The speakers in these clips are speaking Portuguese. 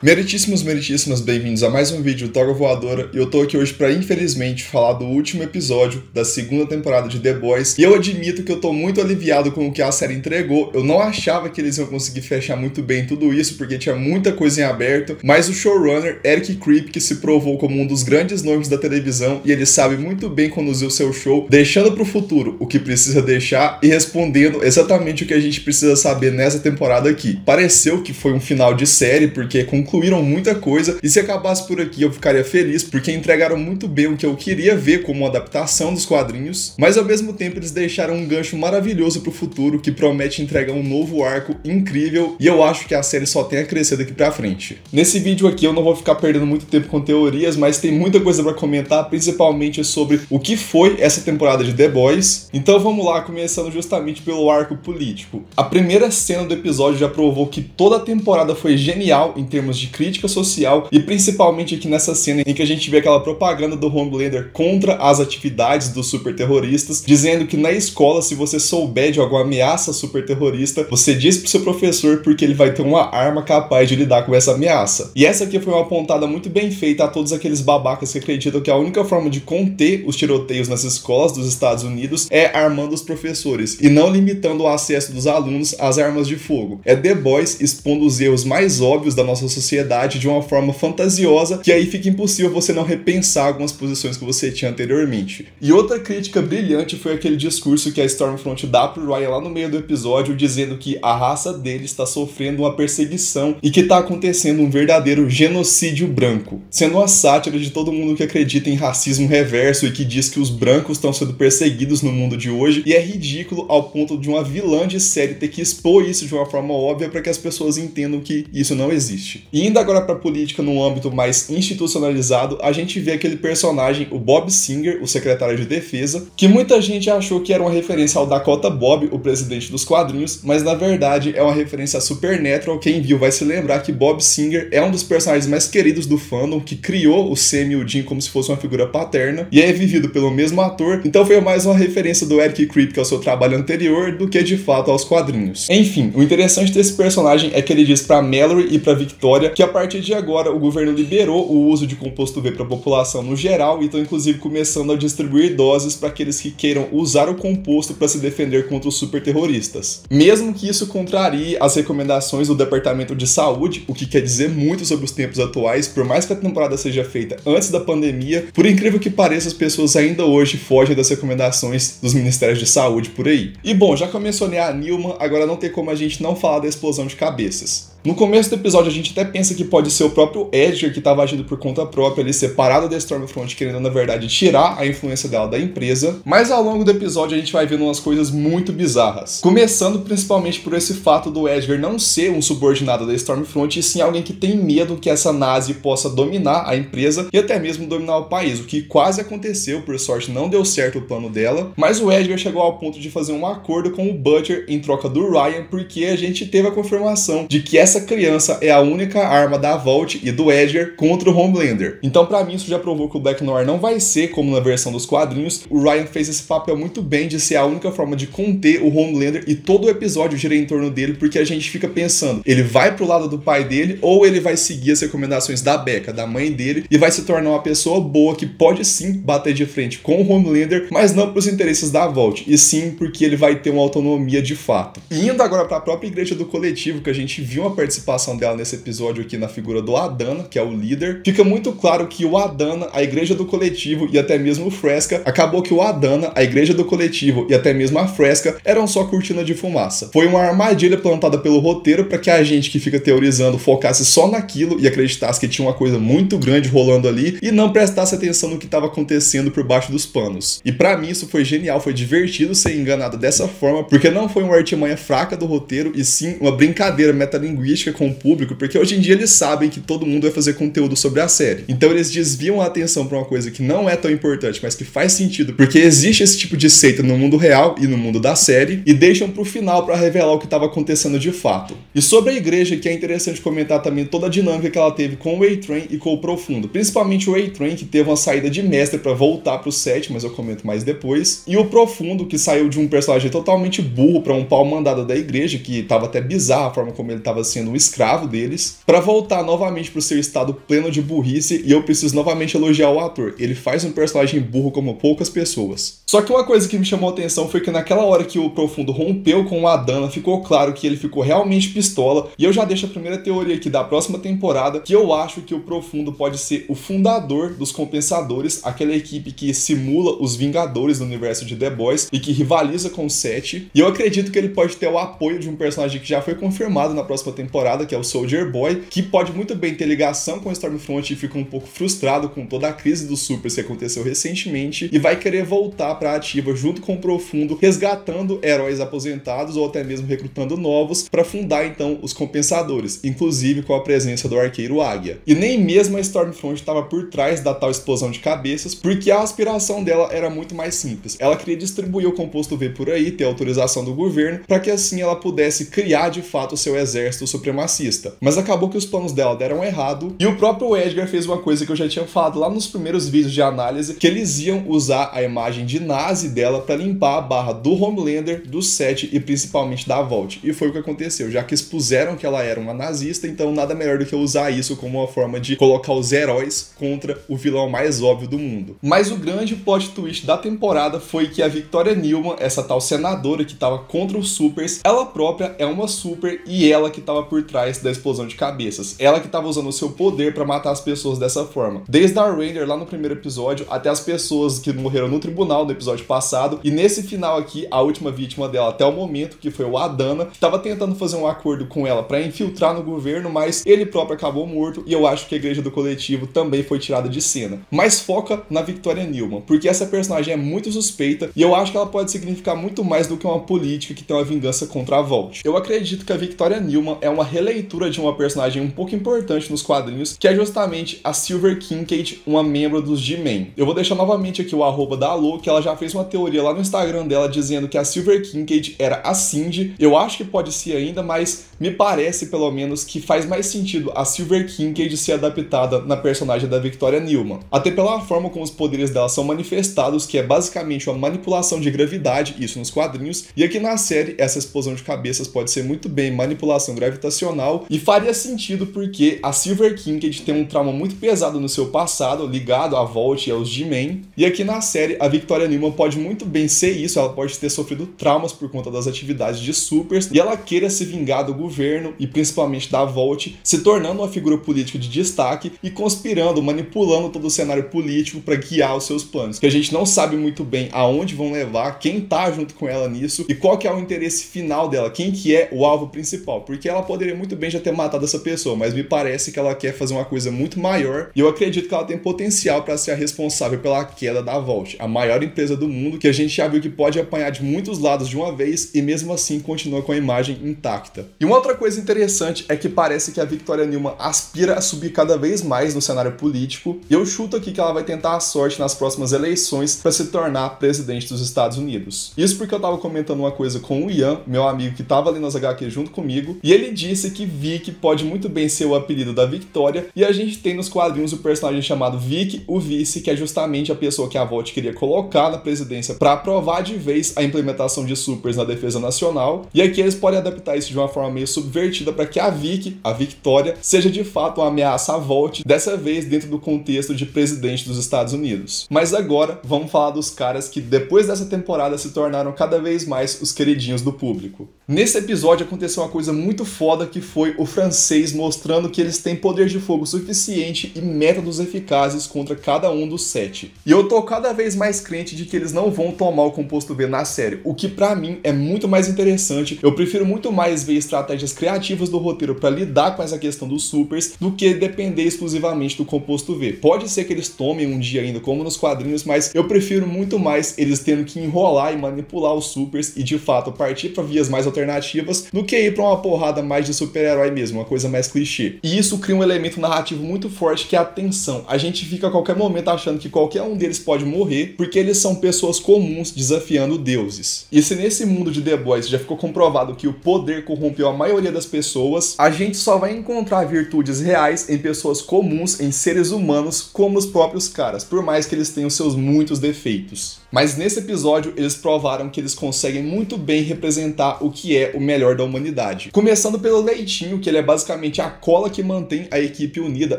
Meritíssimos, bem-vindos a mais um vídeo do Toga Voadora, e eu tô aqui hoje pra, infelizmente, falar do último episódio da segunda temporada de The Boys, e eu admito que eu tô muito aliviado com o que a série entregou. Eu não achava que eles iam conseguir fechar muito bem tudo isso, porque tinha muita coisa em aberto, mas o showrunner, Eric Kripke, se provou como um dos grandes nomes da televisão, e ele sabe muito bem conduzir o seu show, deixando pro futuro o que precisa deixar e respondendo exatamente o que a gente precisa saber nessa temporada aqui. Pareceu que foi um final de série, porque concluíram muita coisa, e se acabasse por aqui eu ficaria feliz, porque entregaram muito bem o que eu queria ver como uma adaptação dos quadrinhos, mas ao mesmo tempo eles deixaram um gancho maravilhoso pro futuro, que promete entregar um novo arco incrível, e eu acho que a série só tem a crescer daqui pra frente. Nesse vídeo aqui eu não vou ficar perdendo muito tempo com teorias, mas tem muita coisa pra comentar, principalmente sobre o que foi essa temporada de The Boys. Então vamos lá, começando justamente pelo arco político. A primeira cena do episódio já provou que toda a temporada foi genial em termos de crítica social, e principalmente aqui nessa cena em que a gente vê aquela propaganda do Homelander contra as atividades dos super terroristas, dizendo que na escola, se você souber de alguma ameaça super terrorista, você diz pro seu professor, porque ele vai ter uma arma capaz de lidar com essa ameaça. E essa aqui foi uma pontada muito bem feita a todos aqueles babacas que acreditam que a única forma de conter os tiroteios nas escolas dos Estados Unidos é armando os professores, e não limitando o acesso dos alunos às armas de fogo. É The Boys expondo os erros mais óbvios da nossa sociedade de uma forma fantasiosa, que aí fica impossível você não repensar algumas posições que você tinha anteriormente. E outra crítica brilhante foi aquele discurso que a Stormfront dá pro Ryan lá no meio do episódio, dizendo que a raça dele está sofrendo uma perseguição e que está acontecendo um verdadeiro genocídio branco, sendo uma sátira de todo mundo que acredita em racismo reverso e que diz que os brancos estão sendo perseguidos no mundo de hoje, e é ridículo ao ponto de uma vilã de série ter que expor isso de uma forma óbvia para que as pessoas entendam que isso não existe. E indo agora para a política num âmbito mais institucionalizado, a gente vê aquele personagem, o Bob Singer, o secretário de defesa, que muita gente achou que era uma referência ao Dakota Bob, o presidente dos quadrinhos, mas na verdade é uma referência a Supernatural. Quem viu vai se lembrar que Bob Singer é um dos personagens mais queridos do fandom, que criou o Sam e o Jim como se fosse uma figura paterna, e é vivido pelo mesmo ator, então foi mais uma referência do Eric Kripke ao seu trabalho anterior do que de fato aos quadrinhos. Enfim, o interessante desse personagem é que ele diz pra Mallory e pra Victoria que a partir de agora o governo liberou o uso de composto V para a população no geral, e estão inclusive começando a distribuir doses para aqueles que queiram usar o composto para se defender contra os super terroristas. Mesmo que isso contrarie as recomendações do Departamento de Saúde, o que quer dizer muito sobre os tempos atuais, por mais que a temporada seja feita antes da pandemia, por incrível que pareça, as pessoas ainda hoje fogem das recomendações dos Ministérios de Saúde por aí. E bom, já que eu mencionei a Nilma, agora não tem como a gente não falar da explosão de cabeças. No começo do episódio a gente até pensa que pode ser o próprio Edgar que estava agindo por conta própria, ali separado da Stormfront, querendo na verdade tirar a influência dela da empresa, mas ao longo do episódio a gente vai vendo umas coisas muito bizarras. Começando principalmente por esse fato do Edgar não ser um subordinado da Stormfront, e sim alguém que tem medo que essa nazi possa dominar a empresa e até mesmo dominar o país, o que quase aconteceu, por sorte não deu certo o plano dela, mas o Edgar chegou ao ponto de fazer um acordo com o Butcher em troca do Ryan, porque a gente teve a confirmação de que essa criança é a única arma da Vault e do Edgar contra o Homelander. Então pra mim isso já provou que o Black Noir não vai ser como na versão dos quadrinhos. O Ryan fez esse papel muito bem de ser a única forma de conter o Homelander, e todo o episódio gira em torno dele, porque a gente fica pensando, ele vai pro lado do pai dele ou ele vai seguir as recomendações da Becca, da mãe dele, e vai se tornar uma pessoa boa que pode sim bater de frente com o Homelander, mas não pros interesses da Vault, e sim porque ele vai ter uma autonomia de fato. E indo agora pra própria igreja do coletivo, que a gente viu uma participação dela nesse episódio aqui na figura do Adana, que é o líder, fica muito claro que o Adana, a igreja do coletivo e até mesmo o Fresca, acabou que o Adana, a igreja do coletivo e até mesmo a Fresca eram só cortina de fumaça. Foi uma armadilha plantada pelo roteiro para que a gente que fica teorizando focasse só naquilo e acreditasse que tinha uma coisa muito grande rolando ali e não prestasse atenção no que estava acontecendo por baixo dos panos. E pra mim isso foi genial, foi divertido ser enganado dessa forma, porque não foi uma artimanha fraca do roteiro, e sim uma brincadeira metalinguística com o público, porque hoje em dia eles sabem que todo mundo vai fazer conteúdo sobre a série. Então eles desviam a atenção para uma coisa que não é tão importante, mas que faz sentido, porque existe esse tipo de seita no mundo real e no mundo da série, e deixam pro final para revelar o que estava acontecendo de fato. E sobre a igreja, que é interessante comentar também toda a dinâmica que ela teve com o A-Train e com o Profundo, principalmente o A-Train, que teve uma saída de mestre para voltar pro set, mas eu comento mais depois, e o Profundo, que saiu de um personagem totalmente burro para um pau mandado da igreja, que tava até bizarro a forma como ele tava sendo sendo um escravo deles, para voltar novamente pro seu estado pleno de burrice, e eu preciso novamente elogiar o ator. Ele faz um personagem burro como poucas pessoas. Só que uma coisa que me chamou a atenção foi que naquela hora que o Profundo rompeu com o Adana, ficou claro que ele ficou realmente pistola, e eu já deixo a primeira teoria aqui da próxima temporada, que eu acho que o Profundo pode ser o fundador dos Compensadores, aquela equipe que simula os Vingadores do universo de The Boys e que rivaliza com o Seth, e eu acredito que ele pode ter o apoio de um personagem que já foi confirmado na próxima temporada, que é o Soldier Boy, que pode muito bem ter ligação com o Stormfront e fica um pouco frustrado com toda a crise dos Supers que aconteceu recentemente, e vai querer voltar para a ativa junto com o Profundo, resgatando heróis aposentados ou até mesmo recrutando novos para fundar então os Compensadores, inclusive com a presença do Arqueiro Águia. E nem mesmo a Stormfront estava por trás da tal explosão de cabeças, porque a aspiração dela era muito mais simples. Ela queria distribuir o composto V por aí, ter autorização do governo, para que assim ela pudesse criar de fato o seu exército supremacista. Mas acabou que os planos dela deram errado, e o próprio Edgar fez uma coisa que eu já tinha falado lá nos primeiros vídeos de análise, que eles iam usar a imagem de nazi dela para limpar a barra do Homelander, do Seth e principalmente da Vault. E foi o que aconteceu, já que expuseram que ela era uma nazista, então nada melhor do que usar isso como uma forma de colocar os heróis contra o vilão mais óbvio do mundo. Mas o grande plot twist da temporada foi que a Victoria Newman, essa tal senadora que estava contra os Supers, ela própria é uma Super e ela que estava por trás da explosão de cabeças. Ela que estava usando o seu poder para matar as pessoas dessa forma. Desde a Ranger lá no primeiro episódio até as pessoas que morreram no tribunal no episódio passado, e nesse final aqui, a última vítima dela até o momento, que foi o Adana, que estava tentando fazer um acordo com ela para infiltrar no governo, mas ele próprio acabou morto, e eu acho que a Igreja do Coletivo também foi tirada de cena. Mas foca na Victoria Newman, porque essa personagem é muito suspeita, e eu acho que ela pode significar muito mais do que uma política que tem uma vingança contra a Vault. Eu acredito que a Victoria Newman é uma releitura de uma personagem um pouco importante nos quadrinhos, que é justamente a Silver Kincaid, uma membro dos G-Men. Eu vou deixar novamente aqui o arroba da Alô, que ela já fez uma teoria lá no Instagram dela dizendo que a Silver Kincaid era a Cindy. Eu acho que pode ser ainda, mas me parece pelo menos que faz mais sentido a Silver Kincaid ser adaptada na personagem da Victoria Newman. Até pela forma como os poderes dela são manifestados, que é basicamente uma manipulação de gravidade, isso nos quadrinhos, e aqui na série essa explosão de cabeças pode ser muito bem manipulação gravitacional, e faria sentido porque a Silver Kincaid tem um trauma muito pesado no seu passado, ligado à Vault e aos G-Men, e aqui na série a Victoria Newman pode muito bem ser isso, ela pode ter sofrido traumas por conta das atividades de Supers, e ela queira se vingar do governo e principalmente da Vault, se tornando uma figura política de destaque e conspirando, manipulando todo o cenário político para guiar os seus planos, que a gente não sabe muito bem aonde vão levar, quem tá junto com ela nisso e qual que é o interesse final dela, quem que é o alvo principal, porque ela poderia muito bem já ter matado essa pessoa, mas me parece que ela quer fazer uma coisa muito maior, e eu acredito que ela tem potencial para ser a responsável pela queda da Vault, a maior empresa do mundo, que a gente já viu que pode apanhar de muitos lados de uma vez e mesmo assim continua com a imagem intacta. E uma outra coisa interessante é que parece que a Victoria Newman aspira a subir cada vez mais no cenário político, e eu chuto aqui que ela vai tentar a sorte nas próximas eleições para se tornar presidente dos Estados Unidos. Isso porque eu tava comentando uma coisa com o Ian, meu amigo que tava ali nas HQ junto comigo, e ele disse que Vic pode muito bem ser o apelido da Victoria, e a gente tem nos quadrinhos o personagem chamado Vic, o Vice, que é justamente a pessoa que a Vault queria colocar na presidência para aprovar de vez a implementação de Supers na defesa nacional, e aqui eles podem adaptar isso de uma forma meio subvertida para que a Vic, a Victoria, seja de fato uma ameaça à Vault, dessa vez dentro do contexto de presidente dos Estados Unidos. Mas agora, vamos falar dos caras que depois dessa temporada se tornaram cada vez mais os queridinhos do público. Nesse episódio aconteceu uma coisa muito foda, que foi o francês mostrando que eles têm poder de fogo suficiente e métodos eficazes contra cada um dos 7. E eu tô cada vez mais crente de que eles não vão tomar o composto V na série, o que pra mim é muito mais interessante. Eu prefiro muito mais ver estratégias criativas do roteiro pra lidar com essa questão dos Supers do que depender exclusivamente do composto V. Pode ser que eles tomem um dia ainda, como nos quadrinhos, mas eu prefiro muito mais eles tendo que enrolar e manipular os Supers e de fato partir pra vias mais alternativas do que ir pra uma porrada mais de super-herói mesmo, uma coisa mais clichê. E isso cria um elemento narrativo muito forte, que é a tensão. A gente fica a qualquer momento achando que qualquer um deles pode morrer, porque eles são pessoas comuns desafiando deuses. E se nesse mundo de The Boys já ficou comprovado que o poder corrompeu a maioria das pessoas, a gente só vai encontrar virtudes reais em pessoas comuns, em seres humanos, como os próprios caras, por mais que eles tenham seus muitos defeitos. Mas nesse episódio eles provaram que eles conseguem muito bem representar o que que é o melhor da humanidade. Começando pelo Leitinho, que ele é basicamente a cola que mantém a equipe unida,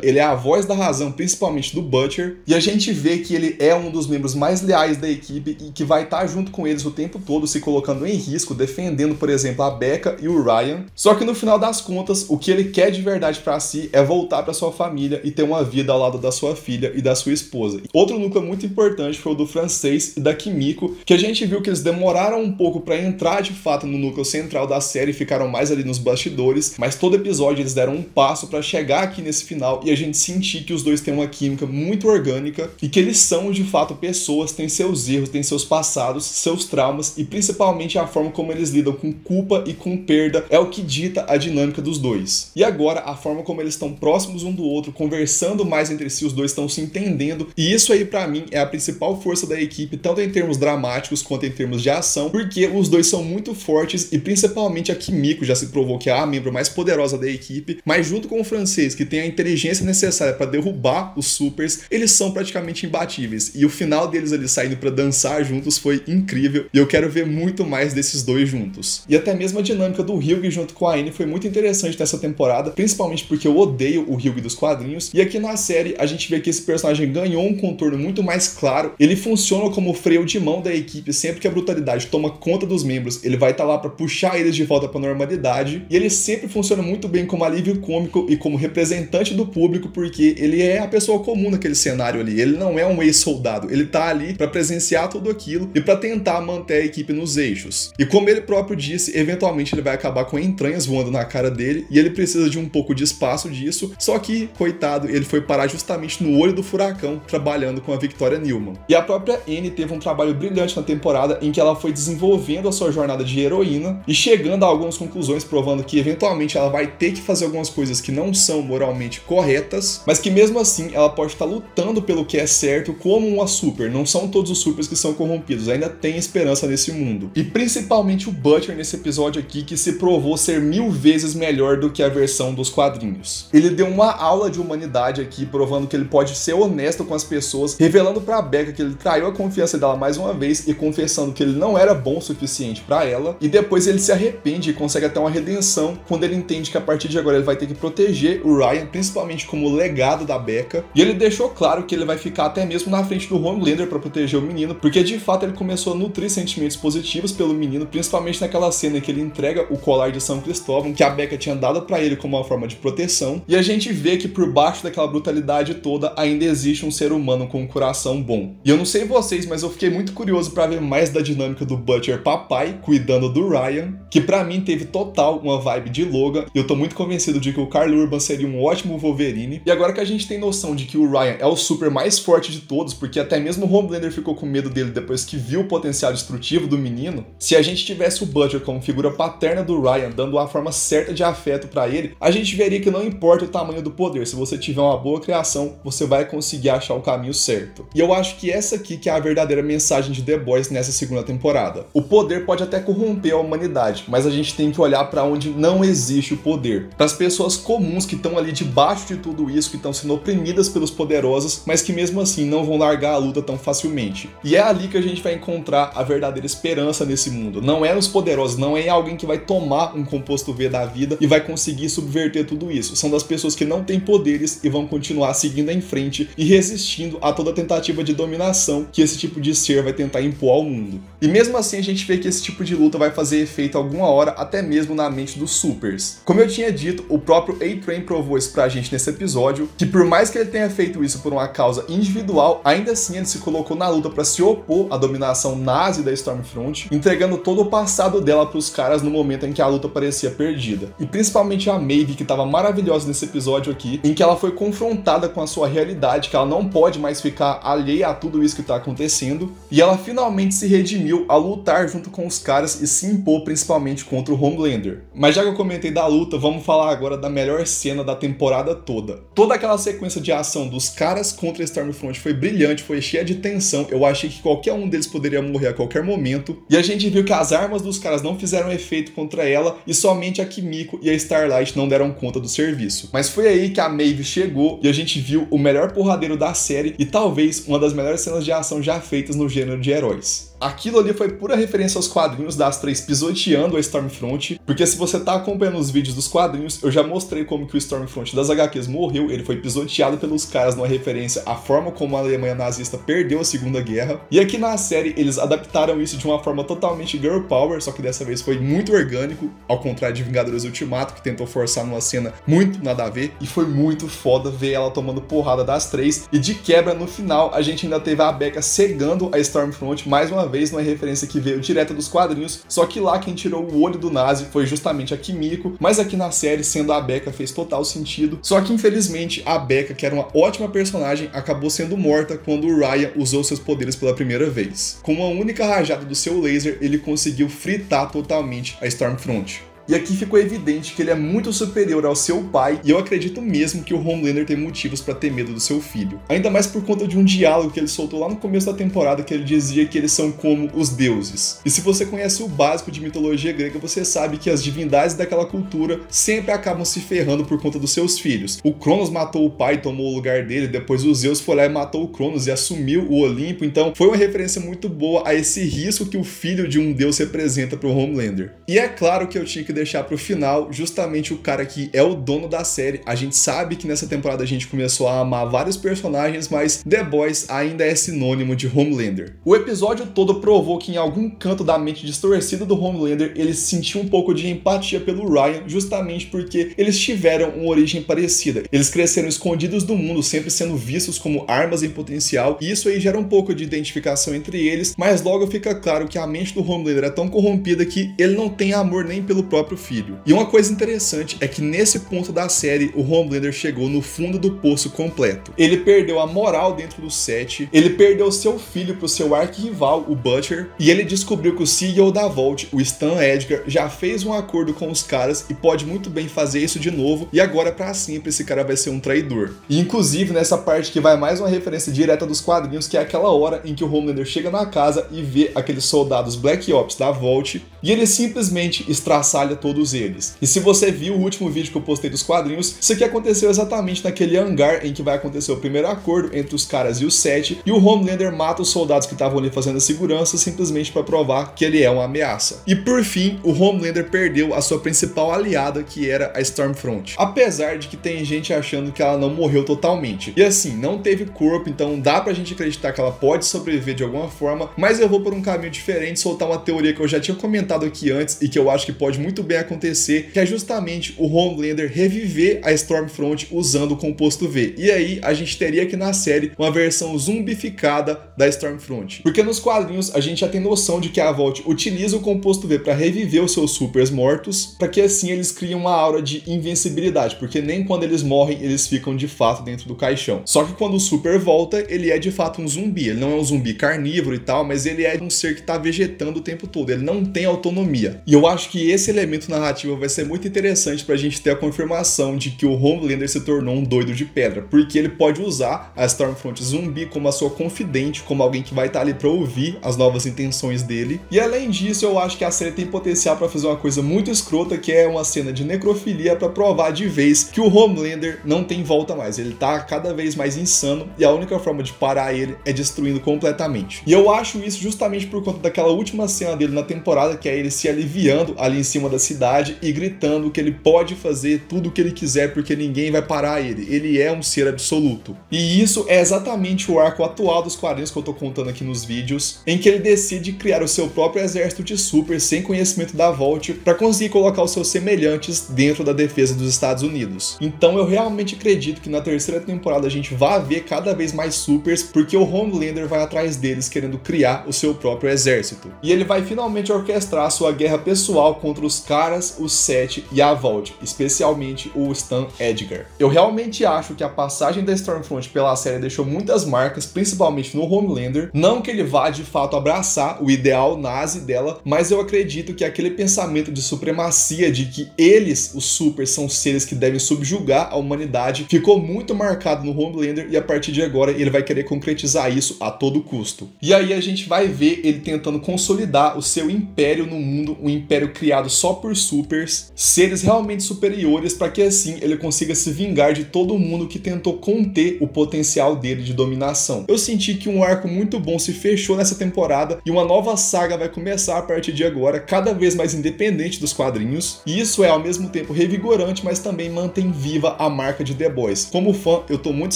ele é a voz da razão, principalmente do Butcher, e a gente vê que ele é um dos membros mais leais da equipe e que vai estar junto com eles o tempo todo, se colocando em risco, defendendo, por exemplo, a Becca e o Ryan. Só que no final das contas, o que ele quer de verdade pra si é voltar pra sua família e ter uma vida ao lado da sua filha e da sua esposa. Outro núcleo muito importante foi o do Francês e da Kimiko, que a gente viu que eles demoraram um pouco pra entrar de fato no núcleo central da série, ficaram mais ali nos bastidores, mas todo episódio eles deram um passo pra chegar aqui nesse final e a gente sentir que os dois têm uma química muito orgânica e que eles são de fato pessoas, têm seus erros, têm seus passados, seus traumas e principalmente a forma como eles lidam com culpa e com perda é o que dita a dinâmica dos dois. E agora a forma como eles estão próximos um do outro, conversando mais entre si, os dois estão se entendendo, e isso aí pra mim é a principal força da equipe, tanto em termos dramáticos quanto em termos de ação, porque os dois são muito fortes e principalmente a Kimiko já se provou que é a membro mais poderosa da equipe, mas junto com o Francês, que tem a inteligência necessária para derrubar os supers, eles são praticamente imbatíveis, e o final deles ali saindo para dançar juntos foi incrível, e eu quero ver muito mais desses dois juntos. E até mesmo a dinâmica do Hyugi junto com a Annie foi muito interessante nessa temporada, principalmente porque eu odeio o Hyugi dos quadrinhos, e aqui na série a gente vê que esse personagem ganhou um contorno muito mais claro, ele funciona como freio de mão da equipe, sempre que a brutalidade toma conta dos membros, ele vai estar lá para puxar eles de volta para a normalidade, e ele sempre funciona muito bem como alívio cômico e como representante do público, porque ele é a pessoa comum naquele cenário ali, ele não é um ex-soldado, ele tá ali para presenciar tudo aquilo e para tentar manter a equipe nos eixos. E como ele próprio disse, eventualmente ele vai acabar com entranhas voando na cara dele, e ele precisa de um pouco de espaço disso, só que, coitado, ele foi parar justamente no olho do furacão, trabalhando com a Victoria Newman. E a própria Annie teve um trabalho brilhante na temporada, em que ela foi desenvolvendo a sua jornada de heroína, e chegando a algumas conclusões, provando que eventualmente ela vai ter que fazer algumas coisas que não são moralmente corretas, mas que mesmo assim ela pode estar lutando pelo que é certo como uma super. Não são todos os supers que são corrompidos, ainda tem esperança nesse mundo. E principalmente o Butcher nesse episódio aqui, que se provou ser 1000 vezes melhor do que a versão dos quadrinhos. Ele deu uma aula de humanidade aqui, provando que ele pode ser honesto com as pessoas, revelando pra Becca que ele traiu a confiança dela mais uma vez e confessando que ele não era bom o suficiente pra ela, e depois ele se arrepende e consegue até uma redenção quando ele entende que a partir de agora ele vai ter que proteger o Ryan, principalmente como legado da Becca, e ele deixou claro que ele vai ficar até mesmo na frente do Homelander pra proteger o menino, porque de fato ele começou a nutrir sentimentos positivos pelo menino, principalmente naquela cena em que ele entrega o colar de São Cristóvão que a Becca tinha dado pra ele como uma forma de proteção, e a gente vê que por baixo daquela brutalidade toda ainda existe um ser humano com um coração bom. E eu não sei vocês, mas eu fiquei muito curioso pra ver mais da dinâmica do Butcher papai cuidando do Ryan, que pra mim teve total uma vibe de Logan, e eu tô muito convencido de que o Karl Urban seria um ótimo Wolverine. E agora que a gente tem noção de que o Ryan é o super mais forte de todos, porque até mesmo o Homelander ficou com medo dele depois que viu o potencial destrutivo do menino, se a gente tivesse o Butcher como figura paterna do Ryan, dando a forma certa de afeto pra ele, a gente veria que não importa o tamanho do poder, se você tiver uma boa criação, você vai conseguir achar o caminho certo. E eu acho que essa aqui que é a verdadeira mensagem de The Boys nessa segunda temporada. O poder pode até corromper a humanidade, mas a gente tem que olhar pra onde não existe o poder. Para as pessoas comuns que estão ali debaixo de tudo isso, que estão sendo oprimidas pelos poderosos, mas que mesmo assim não vão largar a luta tão facilmente. E é ali que a gente vai encontrar a verdadeira esperança nesse mundo. Não é nos poderosos, não é em alguém que vai tomar um composto V da vida e vai conseguir subverter tudo isso. São das pessoas que não têm poderes e vão continuar seguindo em frente e resistindo a toda tentativa de dominação que esse tipo de ser vai tentar impor ao mundo. E mesmo assim a gente vê que esse tipo de luta vai fazer efeito alguma hora, até mesmo na mente dos supers. Como eu tinha dito, o próprio A-Train provou isso pra gente nesse episódio, que por mais que ele tenha feito isso por uma causa individual, ainda assim ele se colocou na luta pra se opor à dominação nazi da Stormfront, entregando todo o passado dela pros caras no momento em que a luta parecia perdida. E principalmente a Maeve, que tava maravilhosa nesse episódio aqui, em que ela foi confrontada com a sua realidade, que ela não pode mais ficar alheia a tudo isso que tá acontecendo, e ela finalmente se redimiu a lutar junto com os caras e se impor principalmente contra o Homelander. Mas já que eu comentei da luta, vamos falar agora da melhor cena da temporada toda. Toda aquela sequência de ação dos caras contra a Stormfront foi brilhante, foi cheia de tensão, eu achei que qualquer um deles poderia morrer a qualquer momento, e a gente viu que as armas dos caras não fizeram efeito contra ela, e somente a Kimiko e a Starlight não deram conta do serviço. Mas foi aí que a Maeve chegou, e a gente viu o melhor porradeiro da série, e talvez uma das melhores cenas de ação já feitas no gênero de heróis. Aquilo ali foi pura referência aos quadrinhos das três pisoteadas pisoteando a Stormfront, porque se você tá acompanhando os vídeos dos quadrinhos, eu já mostrei como que o Stormfront das HQs morreu, ele foi pisoteado pelos caras numa referência à forma como a Alemanha nazista perdeu a Segunda Guerra. E aqui na série eles adaptaram isso de uma forma totalmente girl power, só que dessa vez foi muito orgânico, ao contrário de Vingadores Ultimato, que tentou forçar numa cena muito nada a ver, e foi muito foda ver ela tomando porrada das três, e de quebra no final a gente ainda teve a Becca cegando a Stormfront mais uma vez, numa referência que veio direto dos quadrinhos, só que lá quem tirou o olho do Nazi foi justamente a Kimiko, mas aqui na série, sendo a Becca, fez total sentido, só que infelizmente a Becca, que era uma ótima personagem, acabou sendo morta quando o Ryan usou seus poderes pela primeira vez. Com uma única rajada do seu laser, ele conseguiu fritar totalmente a Stormfront. E aqui ficou evidente que ele é muito superior ao seu pai, e eu acredito mesmo que o Homelander tem motivos para ter medo do seu filho. Ainda mais por conta de um diálogo que ele soltou lá no começo da temporada, que ele dizia que eles são como os deuses. E se você conhece o básico de mitologia grega, você sabe que as divindades daquela cultura sempre acabam se ferrando por conta dos seus filhos. O Cronos matou o pai e tomou o lugar dele, depois o Zeus foi lá e matou o Cronos e assumiu o Olimpo, então foi uma referência muito boa a esse risco que o filho de um deus representa para o Homelander. E é claro que eu tinha que deixar pro final justamente o cara que é o dono da série. A gente sabe que nessa temporada a gente começou a amar vários personagens, mas The Boys ainda é sinônimo de Homelander. O episódio todo provou que em algum canto da mente distorcida do Homelander ele sentiu um pouco de empatia pelo Ryan, justamente porque eles tiveram uma origem parecida. Eles cresceram escondidos do mundo, sempre sendo vistos como armas em potencial, e isso aí gera um pouco de identificação entre eles, mas logo fica claro que a mente do Homelander é tão corrompida que ele não tem amor nem pelo próprio filho. E uma coisa interessante é que nesse ponto da série o Homelander chegou no fundo do poço completo. Ele perdeu a moral dentro do set, ele perdeu seu filho pro seu arquirrival, o Butcher, e ele descobriu que o CEO da Vault, o Stan Edgar, já fez um acordo com os caras e pode muito bem fazer isso de novo, e agora pra sempre esse cara vai ser um traidor. E inclusive nessa parte que vai mais uma referência direta dos quadrinhos, que é aquela hora em que o Homelander chega na casa e vê aqueles soldados Black Ops da Vault, e ele simplesmente estraçalha todos eles. E se você viu o último vídeo que eu postei dos quadrinhos, isso aqui aconteceu exatamente naquele hangar em que vai acontecer o primeiro acordo entre os caras e o Set, e o Homelander mata os soldados que estavam ali fazendo a segurança simplesmente para provar que ele é uma ameaça. E por fim, o Homelander perdeu a sua principal aliada, que era a Stormfront. Apesar de que tem gente achando que ela não morreu totalmente. E assim, não teve corpo, então dá pra gente acreditar que ela pode sobreviver de alguma forma, mas eu vou por um caminho diferente, soltar uma teoria que eu já tinha comentado aqui antes e que eu acho que pode muito bem acontecer, que é justamente o Homelander reviver a Stormfront usando o composto V. E aí a gente teria aqui na série uma versão zumbificada da Stormfront. Porque nos quadrinhos a gente já tem noção de que a Vault utiliza o composto V para reviver os seus supers mortos, para que assim eles criem uma aura de invencibilidade, porque nem quando eles morrem eles ficam de fato dentro do caixão. Só que quando o super volta, ele é de fato um zumbi. Ele não é um zumbi carnívoro e tal, mas ele é um ser que tá vegetando o tempo todo. Ele não tem autonomia. E eu acho que esse elemento narrativo vai ser muito interessante pra gente ter a confirmação de que o Homelander se tornou um doido de pedra, porque ele pode usar a Stormfront zumbi como a sua confidente, como alguém que vai estar ali pra ouvir as novas intenções dele. E além disso, eu acho que a série tem potencial pra fazer uma coisa muito escrota, que é uma cena de necrofilia pra provar de vez que o Homelander não tem volta mais. Ele tá cada vez mais insano e a única forma de parar ele é destruindo completamente. E eu acho isso justamente por conta daquela última cena dele na temporada, que é ele se aliviando ali em cima da cidade e gritando que ele pode fazer tudo o que ele quiser porque ninguém vai parar ele. Ele é um ser absoluto. E isso é exatamente o arco atual dos quadrinhos que eu tô contando aqui nos vídeos, em que ele decide criar o seu próprio exército de super sem conhecimento da Vault para conseguir colocar os seus semelhantes dentro da defesa dos Estados Unidos. Então eu realmente acredito que na terceira temporada a gente vai ver cada vez mais supers, porque o Homelander vai atrás deles querendo criar o seu próprio exército. E ele vai finalmente orquestrar a sua guerra pessoal contra os caras, o Set e a Vault, especialmente o Stan Edgar. Eu realmente acho que a passagem da Stormfront pela série deixou muitas marcas, principalmente no Homelander. Não que ele vá de fato abraçar o ideal nazi dela, mas eu acredito que aquele pensamento de supremacia, de que eles, os supers, são seres que devem subjugar a humanidade, ficou muito marcado no Homelander, e a partir de agora ele vai querer concretizar isso a todo custo. E aí a gente vai ver ele tentando consolidar o seu império no mundo, um império criado só por supers, seres realmente superiores, para que assim ele consiga se vingar de todo mundo que tentou conter o potencial dele de dominação. Eu senti que um arco muito bom se fechou nessa temporada e uma nova saga vai começar a partir de agora, cada vez mais independente dos quadrinhos, e isso é ao mesmo tempo revigorante, mas também mantém viva a marca de The Boys. Como fã, eu tô muito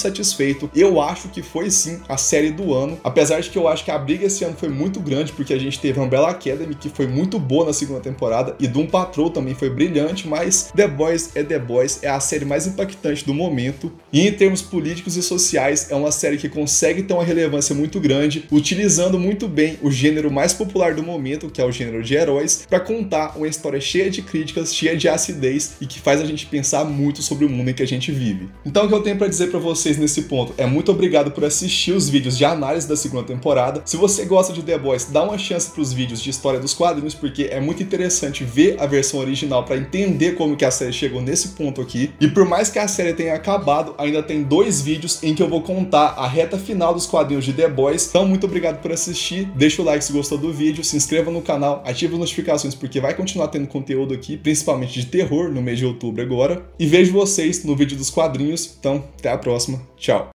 satisfeito, eu acho que foi sim a série do ano, apesar de que eu acho que a briga esse ano foi muito grande, porque a gente teve Umbrella Academy, que foi muito boa na segunda temporada, e Doom Patrol também foi brilhante, mas The Boys, é a série mais impactante do momento, e em termos políticos e sociais, é uma série que consegue ter uma relevância muito grande, utilizando muito bem o gênero mais popular do momento, que é o gênero de heróis, para contar uma história cheia de críticas, cheia de acidez, e que faz a gente pensar muito sobre o mundo em que a gente vive. Então o que eu tenho para dizer para vocês nesse ponto é muito obrigado por assistir os vídeos de análise da segunda temporada. Se você gosta de The Boys, dá uma chance para os vídeos de história dos quadrinhos, porque é muito interessante ver a versão original para entender como que a série chegou nesse ponto aqui. E por mais que a série tenha acabado, ainda tem 2 vídeos em que eu vou contar a reta final dos quadrinhos de The Boys. Então muito obrigado por assistir, deixa o like se gostou do vídeo, se inscreva no canal, ative as notificações porque vai continuar tendo conteúdo aqui, principalmente de terror no mês de outubro agora. E vejo vocês no vídeo dos quadrinhos, então até a próxima, tchau!